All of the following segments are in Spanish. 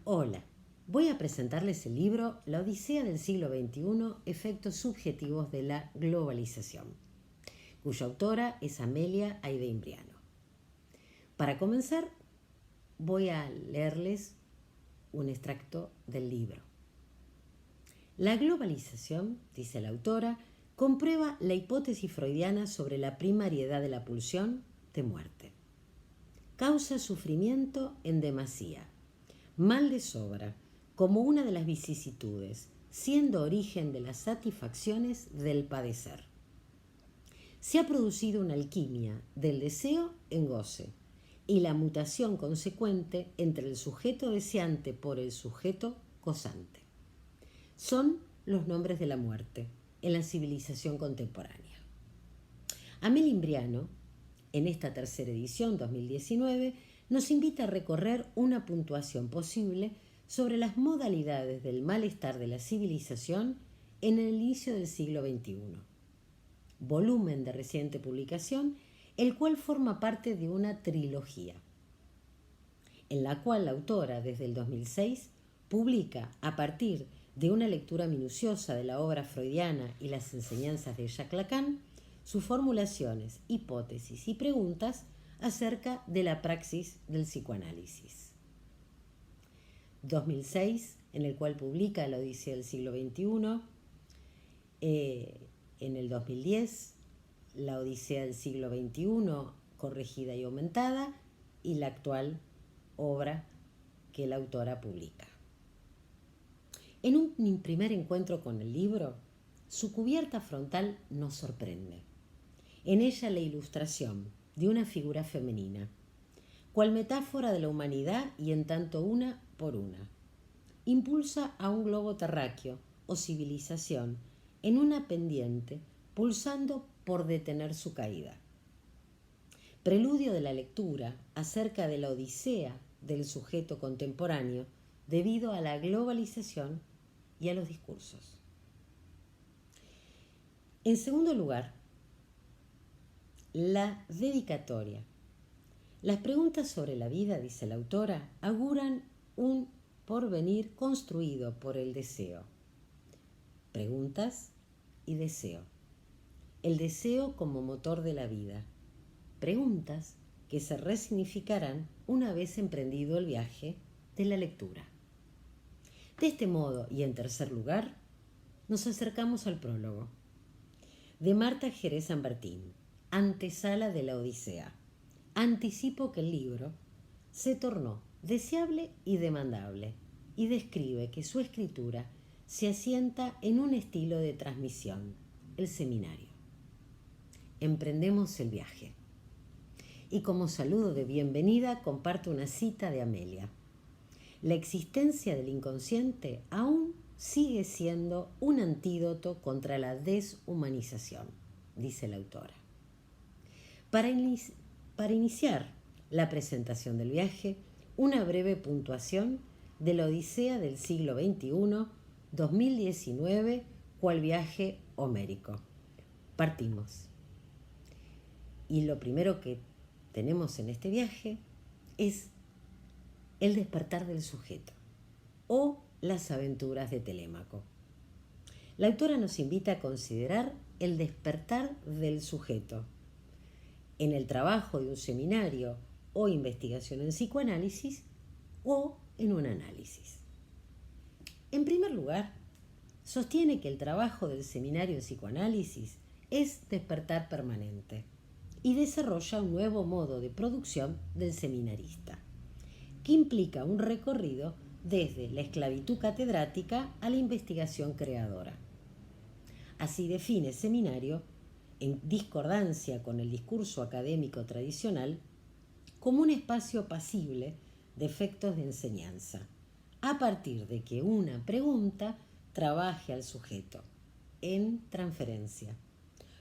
Hola, voy a presentarles el libro La Odisea del siglo XXI, efectos subjetivos de la globalización, cuya autora es Amelia Aide Imbriano. Para comenzar, voy a leerles un extracto del libro. La globalización, dice la autora, comprueba la hipótesis freudiana sobre la primariedad de la pulsión de muerte. Causa sufrimiento en demasía, mal de sobra, como una de las vicisitudes, siendo origen de las satisfacciones del padecer. Se ha producido una alquimia del deseo en goce y la mutación consecuente entre el sujeto deseante por el sujeto gozante. Son los nombres de la muerte en la civilización contemporánea. Amelia Imbriano, en esta tercera edición 2019, nos invita a recorrer una puntuación posible sobre las modalidades del malestar de la civilización en el inicio del siglo XXI. Volumen de reciente publicación, el cual forma parte de una trilogía, en la cual la autora, desde el 2006, publica, a partir de una lectura minuciosa de la obra freudiana y las enseñanzas de Jacques Lacan, sus formulaciones, hipótesis y preguntas acerca de la praxis del psicoanálisis. 2006, en el cual publica La Odisea del siglo XXI, en el 2010, La Odisea del siglo XXI, corregida y aumentada, y la actual obra que la autora publica. En un primer encuentro con el libro, su cubierta frontal nos sorprende. En ella la ilustración de una figura femenina, cual metáfora de la humanidad y en tanto una por una. Impulsa a un globo terráqueo o civilización en una pendiente, pulsando por detener su caída. Preludio de la lectura acerca de la odisea del sujeto contemporáneo debido a la globalización y a los discursos. En segundo lugar, la dedicatoria. Las preguntas sobre la vida, dice la autora, auguran un porvenir construido por el deseo. Preguntas y deseo. El deseo como motor de la vida. Preguntas que se resignificarán una vez emprendido el viaje de la lectura. De este modo, y en tercer lugar, nos acercamos al prólogo de Marta Jerez San Martín, antesala de la Odisea. Anticipo que el libro se tornó deseable y demandable y describe que su escritura se asienta en un estilo de transmisión, el seminario. Emprendemos el viaje. Y como saludo de bienvenida comparto una cita de Amelia. La existencia del inconsciente aún sigue siendo un antídoto contra la deshumanización, dice la autora. Para iniciar la presentación del viaje, una breve puntuación de la Odisea del siglo XXI, 2019, cual viaje homérico. Partimos. Y lo primero que tenemos en este viaje es el despertar del sujeto o las aventuras de Telémaco. La autora nos invita a considerar el despertar del sujeto en el trabajo de un seminario o investigación en psicoanálisis o en un análisis. En primer lugar, sostiene que el trabajo del seminario en psicoanálisis es despertar permanente y desarrolla un nuevo modo de producción del seminarista, que implica un recorrido desde la esclavitud catedrática a la investigación creadora. Así define seminario, en discordancia con el discurso académico tradicional, como un espacio pasible de efectos de enseñanza, a partir de que una pregunta trabaje al sujeto en transferencia,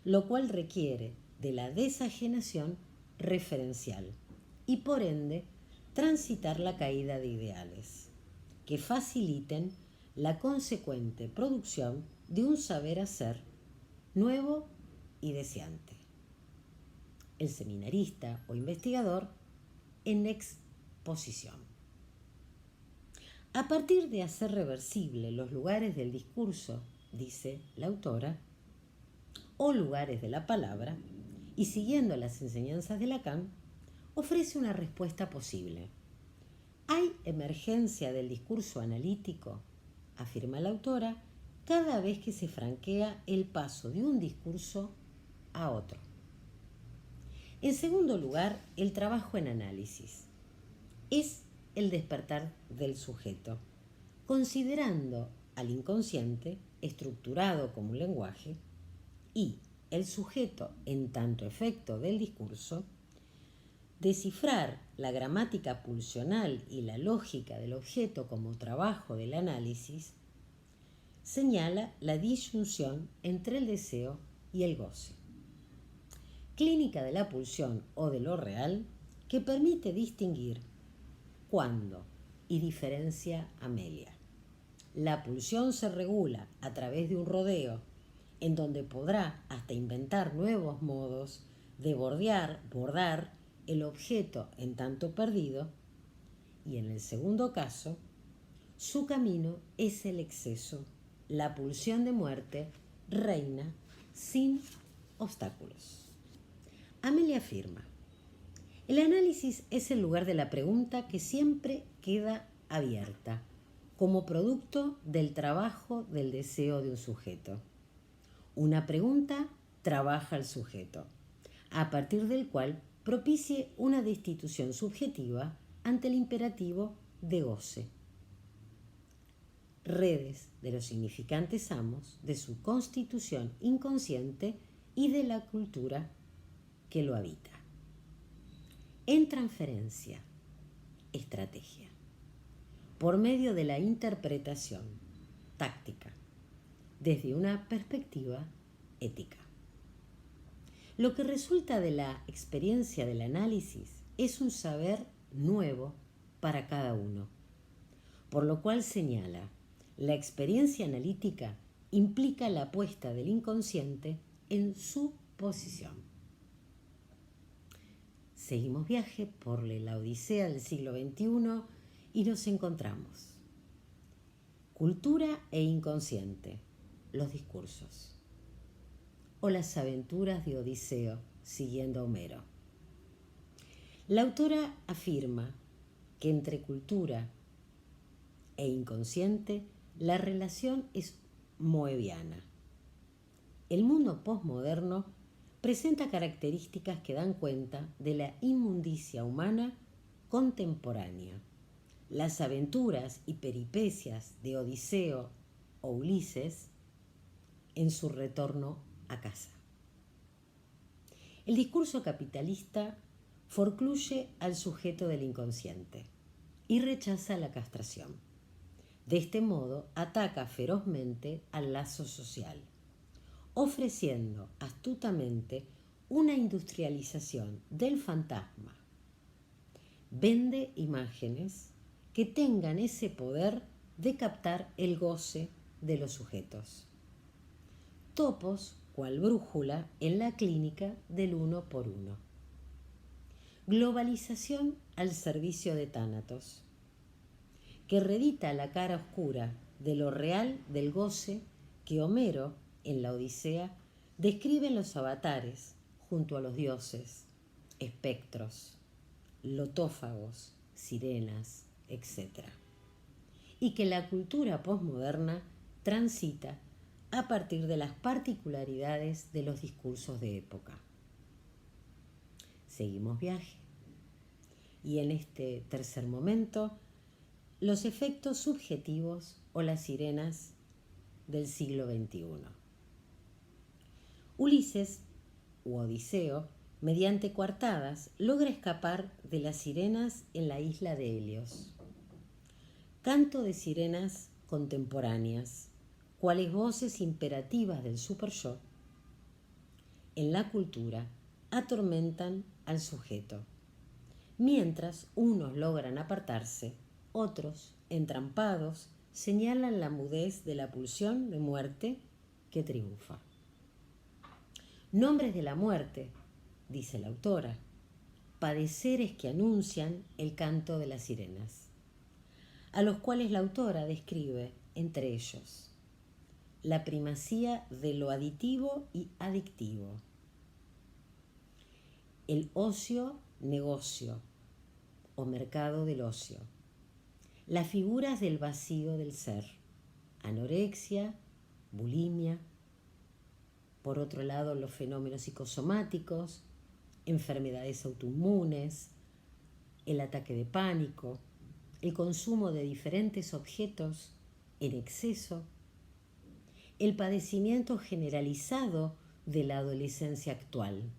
lo cual requiere de la desajenación referencial y por ende transitar la caída de ideales que faciliten la consecuente producción de un saber hacer nuevo y deseante. El seminarista o investigador en exposición. A partir de hacer reversible los lugares del discurso, dice la autora, o lugares de la palabra, y siguiendo las enseñanzas de Lacan, ofrece una respuesta posible. Hay emergencia del discurso analítico, afirma la autora, cada vez que se franquea el paso de un discurso a otro. En segundo lugar, el trabajo en análisis. Es el despertar del sujeto, considerando al inconsciente estructurado como un lenguaje y el sujeto en tanto efecto del discurso, descifrar la gramática pulsional y la lógica del objeto como trabajo del análisis, señala la disyunción entre el deseo y el goce. Clínica de la pulsión o de lo real que permite distinguir cuándo y diferencia Amelia. La pulsión se regula a través de un rodeo en donde podrá hasta inventar nuevos modos de bordar el objeto en tanto perdido, y en el segundo caso, su camino es el exceso. La pulsión de muerte reina sin obstáculos. Amelia afirma: el análisis es el lugar de la pregunta que siempre queda abierta, como producto del trabajo del deseo de un sujeto. Una pregunta trabaja al sujeto, a partir del cual propicie una destitución subjetiva ante el imperativo de goce. Redes de los significantes amos de su constitución inconsciente y de la cultura que lo habita. En transferencia, estrategia, por medio de la interpretación táctica, desde una perspectiva ética. Lo que resulta de la experiencia del análisis es un saber nuevo para cada uno, por lo cual señala, la experiencia analítica implica la puesta del inconsciente en su posición. Seguimos viaje por la Odisea del siglo XXI y nos encontramos. Cultura e inconsciente, los discursos. O las aventuras de Odiseo, siguiendo a Homero. La autora afirma que entre cultura e inconsciente la relación es moebiana. El mundo posmoderno presenta características que dan cuenta de la inmundicia humana contemporánea. Las aventuras y peripecias de Odiseo o Ulises en su retorno a casa. El discurso capitalista forcluye al sujeto del inconsciente y rechaza la castración. De este modo, ataca ferozmente al lazo social, ofreciendo astutamente una industrialización del fantasma. Vende imágenes que tengan ese poder de captar el goce de los sujetos. Topos cual brújula en la clínica del uno por uno. Globalización al servicio de Tánatos, que reedita la cara oscura de lo real del goce que Homero, en la Odisea, describe en los avatares junto a los dioses, espectros, lotófagos, sirenas, etc. Y que la cultura posmoderna transita a partir de las particularidades de los discursos de época. Seguimos viaje. Y en este tercer momento, los efectos subjetivos o las sirenas del siglo XXI. Ulises, u Odiseo, mediante coartadas, logra escapar de las sirenas en la isla de Helios. Canto de sirenas contemporáneas, cuales voces imperativas del superyo, en la cultura atormentan al sujeto. Mientras unos logran apartarse, otros, entrampados, señalan la mudez de la pulsión de muerte que triunfa. Nombres de la muerte, dice la autora, padeceres que anuncian el canto de las sirenas. a los cuales la autora describe, entre ellos, la primacía de lo aditivo y adictivo, el ocio-negocio o mercado del ocio, las figuras del vacío del ser, anorexia, bulimia, por otro lado los fenómenos psicosomáticos, enfermedades autoinmunes, el ataque de pánico, el consumo de diferentes objetos en exceso, el padecimiento generalizado de la adolescencia actual,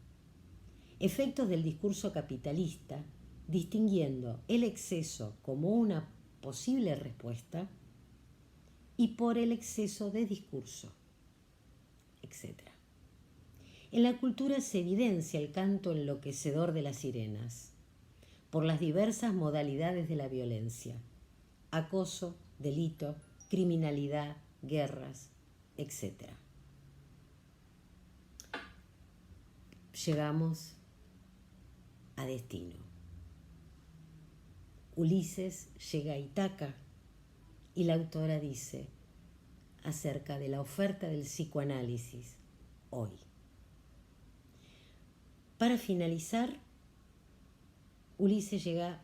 efectos del discurso capitalista, distinguiendo el exceso como una posible respuesta y por el exceso de discurso, etc. En la cultura se evidencia el canto enloquecedor de las sirenas, por las diversas modalidades de la violencia, acoso, delito, criminalidad, guerras, etc. Llegamos a destino. Ulises llega a Ítaca y la autora dice acerca de la oferta del psicoanálisis hoy. Para finalizar, Ulises llega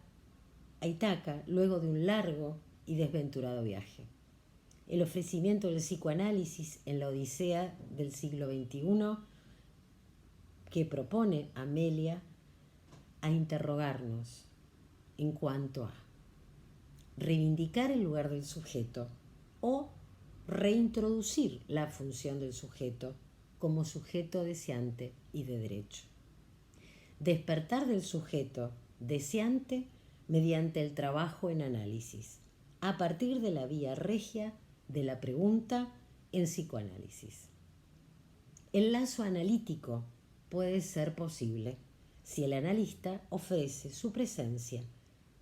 a Ítaca luego de un largo y desventurado viaje. El ofrecimiento del psicoanálisis en la Odisea del siglo XXI que propone Amelia a interrogarnos en cuanto a reivindicar el lugar del sujeto o reintroducir la función del sujeto como sujeto deseante y de derecho. Despertar del sujeto deseante mediante el trabajo en análisis, a partir de la vía regia de la pregunta en psicoanálisis. El lazo analítico puede ser posible si el analista ofrece su presencia,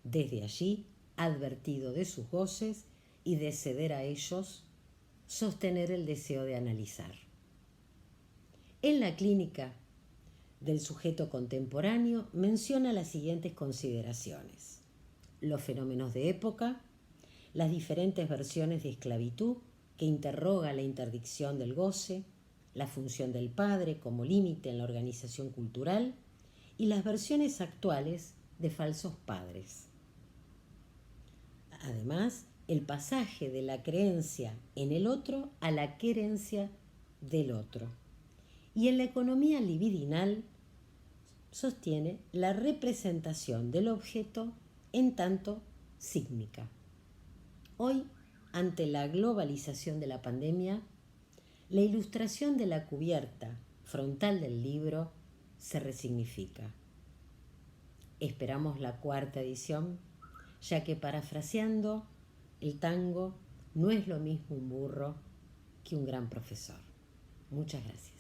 desde allí advertido de sus goces y de ceder a ellos, sostener el deseo de analizar. En la clínica del sujeto contemporáneo menciona las siguientes consideraciones: los fenómenos de época, las diferentes versiones de esclavitud que interroga la interdicción del goce, la función del padre como límite en la organización cultural y las versiones actuales de falsos padres. Además, el pasaje de la creencia en el otro a la querencia del otro. Y en la economía libidinal sostiene la representación del objeto en tanto sígnica. Hoy, ante la globalización de la pandemia, la ilustración de la cubierta frontal del libro se resignifica. Esperamos la 4ª edición, ya que parafraseando el tango, no es lo mismo un burro que un gran profesor. Muchas gracias.